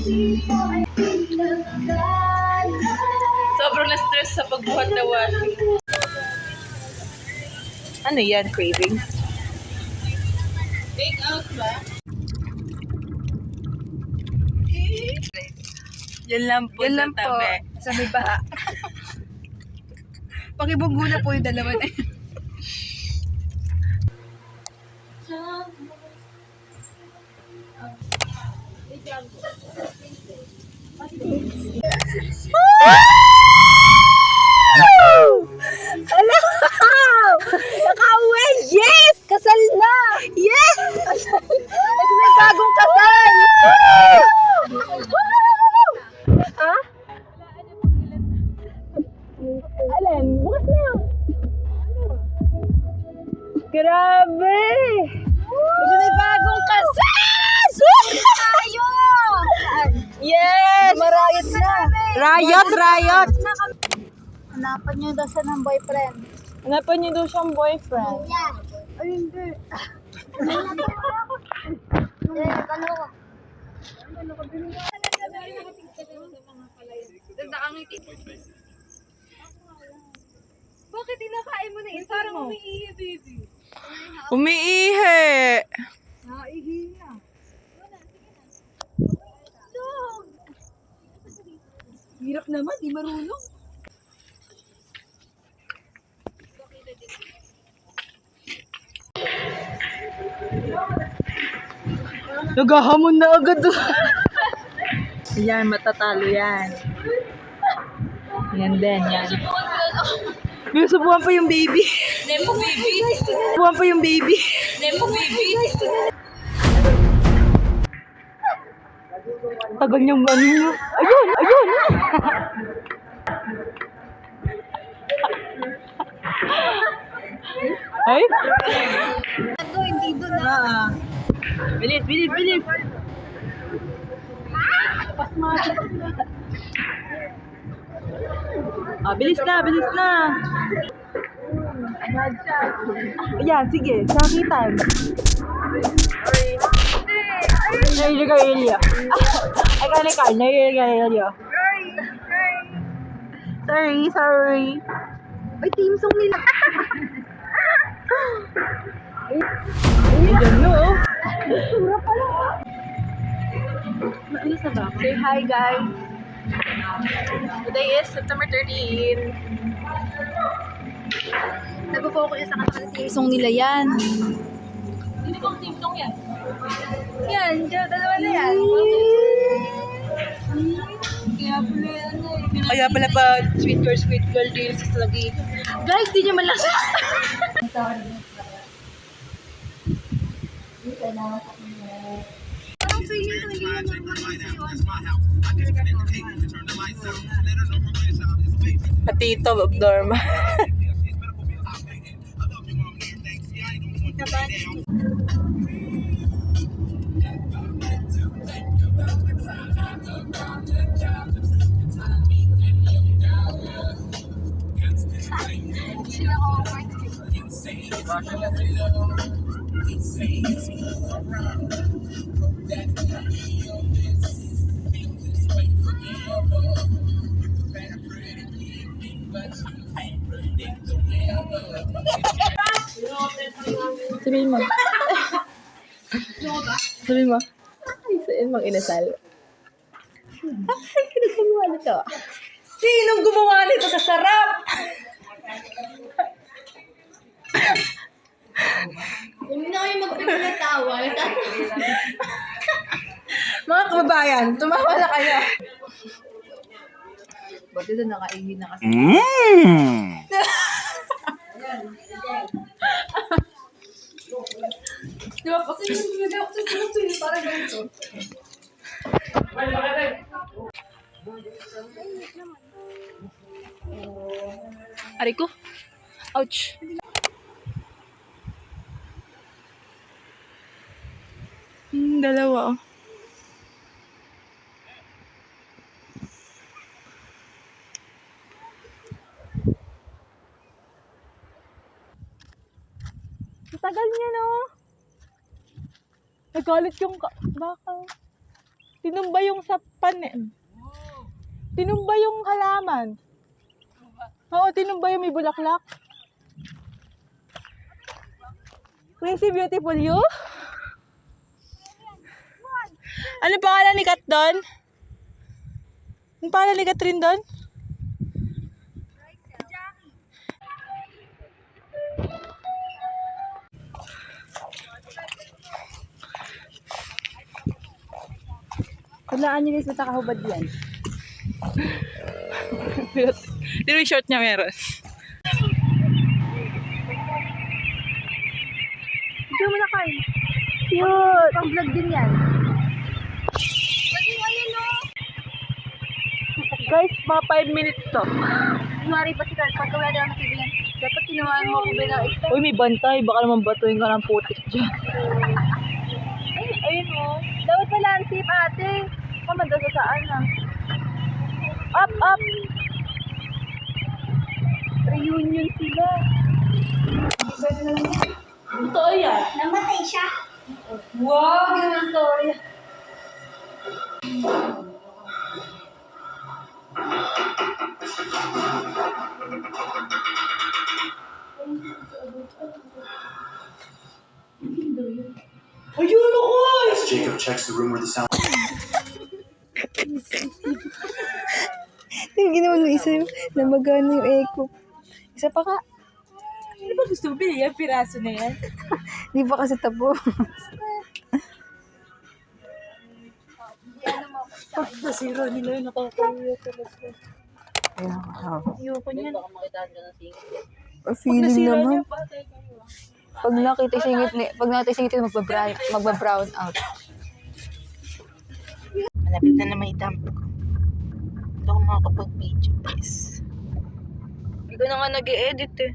Sobrang na-stress sa pagbuhat na washing. Ano yan, cravings? Take out ba? Yan lang po Yan sa lang po. tabi. Sa may baha. Pakibunggo na po yung dalawa na yun. Hello! Nakauwi! Yes! Kasal na! Yes! Ito may bagong kasal! Ha? Alin? Bukas na! Grabe! Ito may bagong kasal! Tayo! Yes! Marayot na. Riot! Riot! Hanapan niyo daw siya ng boyfriend. Hanapan niyo daw siyang boyfriend. Ay, hindi. Ano ko? Bakit inakain mo na yun? Parang umiihi, baby. Umiihi! Naihi na. Hirap naman, di marunong. Naghahamon na agad. Yan, matatalo yan. Yan din, yan. May subuhan pa yung baby. Nepo, baby. Subuhan pa yung baby. Nepo, baby. Tagal niyang ano niya. Ayun! Ayun! Ay? Ito, hindi doon na. Bilis, bilis, bilis! Bilis na, bilis na! Ayan, sige, sakitan. Narigarilyo. Ay, kanikal, narigarilyo. Sorry, sorry. Ay, team song nila. Ayan no, oh. Sura pala. Maalis na ba? Say hi, guys. Today is September 13. Nag-focus sa kanila team song nila yan. Hindi bang team song yan? Yan, dalawa na yan. Kaya pala pa sweet girl din sa lagi. Guys, di niya man lang Parang sa inyo, hindi yan Patito, Dorma. Sabihin mo. Sabihin mo. Ay, saan mang inasal? Ay, kinagagawa nito. Sinong gumawa nito sa sarap? Huwag na kayo magpapatawa. Mga kababayan, tumawa na kayo. Ba't ito nakaihi na kasi? Di ba? Kasi yung nagawak sa sunod-sunod parang ganito. Aray ko. Ouch. Dalawa oh. Tagal niya no. Nagalit yung baka. Tinumba yung sa tinumba yung halaman. Oo, tinumba yung may bulaklak. Crazy beautiful you? Ano pangalan ni Kat doon? Ano pangalan ni Catherine doon? Kulaan niyo guys, matakahubad yan. Pero yung short niya meron. Hindi mo na kain. Cute! Pang-vlog din yan. Guys, mga 5 minutes to. Kunwari pa si Carl, pagka wala daw nakibilan, dapat tinawaan mo kung bilang ito. Uy, may bantay. Baka naman batuin ka ng putik dyan. Ay, ayun o. Dapat pala ang tip ate. Kamanda sa saan na. Up, up! Reunion sila. Totoo yan. Namatay siya. Wow, yun ang story. Ayun ako! As Jacob checks the room where the sound. Yung ginawa mo isa yung namagana yung echo. Isa pa ka. Ano ba gusto mo? Bili yan, piraso na yan. Di ba kasi tabo? Pag nasira nila yun, nakakawin talaga. Ayoko niyan. Feeling Nasira naman. niya, patay kayo. Pag nakita singit magba-brown out. Malapit na may dump ko. Hindi ako makakapag-video, guys. Hindi ko na nga nag-e-edit eh.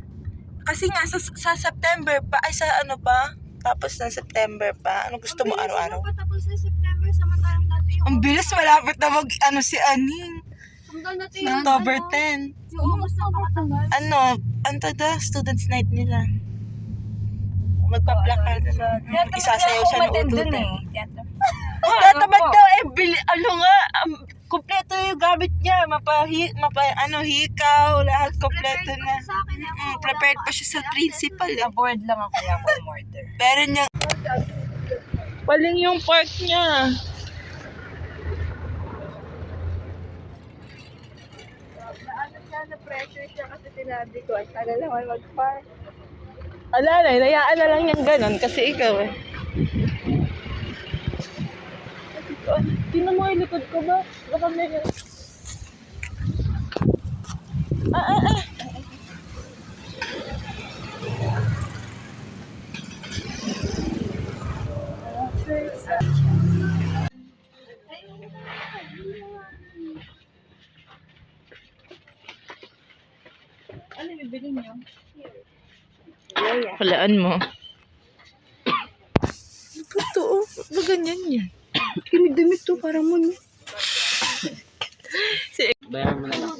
Kasi nga, sa September pa, ay sa ano pa, tapos na September pa. Ano gusto mo araw-araw? Tapos sa September, samantalang natin yung... Ang bilis, malapit na ano si Aning. Samantalang natin yung... October 10. Yung almost na makatagal. Ano the students night nila. Magpa-placard. Isasayaw siya ng ututan. Tatamad daw ano nga, kompleto yung gamit niya, hikaw, lahat kompleto na. Prepared pa siya sa principal. Bored lang ako kaya ako umorder. Pero niya, paling yung park niya. Na-pressure siya kasi sinabi ko, ang tagal naman mag-park. Ala na, hinayaan na lang yung ganon kasi ikaw eh. Tingnan mo yung likod ko ba? Baka may... Ano yung bibili niyo? Walaan mo. Totoo. Ba ganyan yan? Kimid-damit to, parang mo no? Bayaran mo na lang.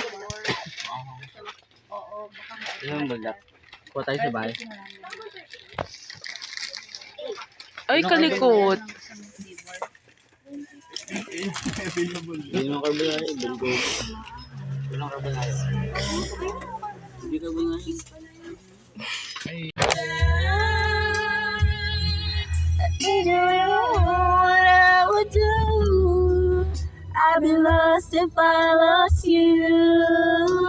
Yung bulak. Kuha tayo sa bahay. Ay, kalikot. Hindi mo carbonara, ibulgo. Walang carbonara. Hindi carbonara. I'd be lost if I lost you.